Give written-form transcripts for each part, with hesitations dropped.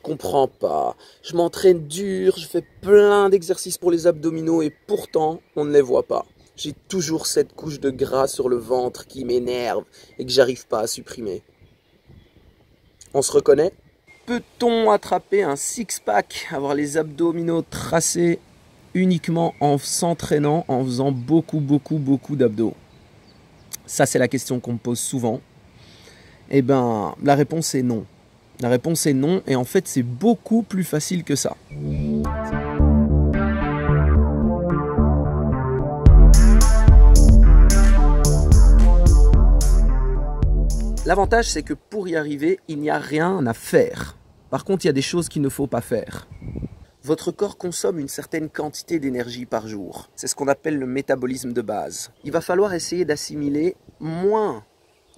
je comprends pas. Je m'entraîne dur, je fais plein d'exercices pour les abdominaux et pourtant, on ne les voit pas. J'ai toujours cette couche de gras sur le ventre qui m'énerve et que j'arrive pas à supprimer. On se reconnaît? Peut-on attraper un six-pack, avoir les abdominaux tracés uniquement en s'entraînant, en faisant beaucoup d'abdos? Ça, c'est la question qu'on me pose souvent. Eh ben, la réponse est non. La réponse est non, et en fait, c'est beaucoup plus facile que ça. L'avantage, c'est que pour y arriver, il n'y a rien à faire. Par contre, il y a des choses qu'il ne faut pas faire. Votre corps consomme une certaine quantité d'énergie par jour. C'est ce qu'on appelle le métabolisme de base. Il va falloir essayer d'assimiler moins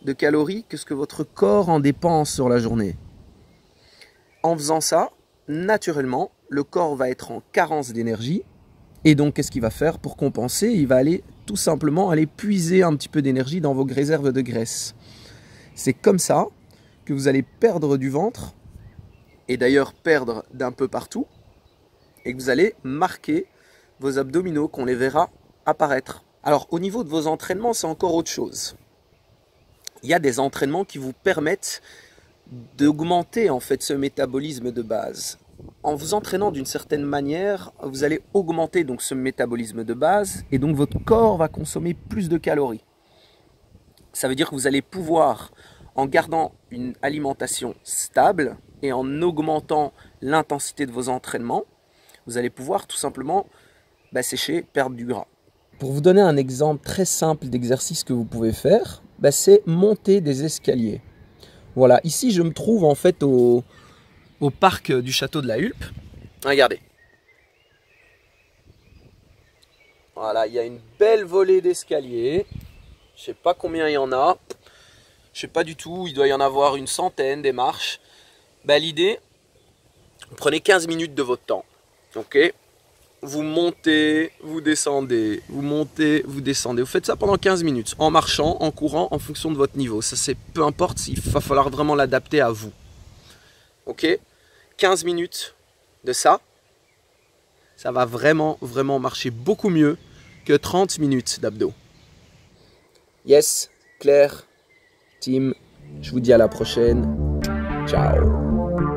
de calories que ce que votre corps en dépense sur la journée. En faisant ça, naturellement, le corps va être en carence d'énergie. Et donc, qu'est-ce qu'il va faire pour compenser? Il va tout simplement aller puiser un petit peu d'énergie dans vos réserves de graisse. C'est comme ça que vous allez perdre du ventre, et d'ailleurs perdre d'un peu partout, et que vous allez marquer vos abdominaux, qu'on les verra apparaître. Alors au niveau de vos entraînements, c'est encore autre chose. Il y a des entraînements qui vous permettent d'augmenter en fait ce métabolisme de base. En vous entraînant d'une certaine manière, vous allez augmenter donc ce métabolisme de base, et donc votre corps va consommer plus de calories. Ça veut dire que vous allez pouvoir, en gardant une alimentation stable et en augmentant l'intensité de vos entraînements, vous allez pouvoir tout simplement sécher, perdre du gras. Pour vous donner un exemple très simple d'exercice que vous pouvez faire, c'est monter des escaliers. Voilà, ici je me trouve en fait au parc du château de la Hulpe. Regardez. Voilà, il y a une belle volée d'escaliers. Je sais pas combien il y en a. Je sais pas du tout, il doit y en avoir une centaine des marches. L'idée, vous prenez 15 minutes de votre temps. Ok, vous montez, vous descendez, vous montez, vous descendez. Vous faites ça pendant 15 minutes, en marchant, en courant, en fonction de votre niveau. Ça, c'est peu importe, il va falloir vraiment l'adapter à vous. Ok, 15 minutes de ça, ça va vraiment marcher beaucoup mieux que 30 minutes d'abdos. Yes, Claire, team, je vous dis à la prochaine. Ciao.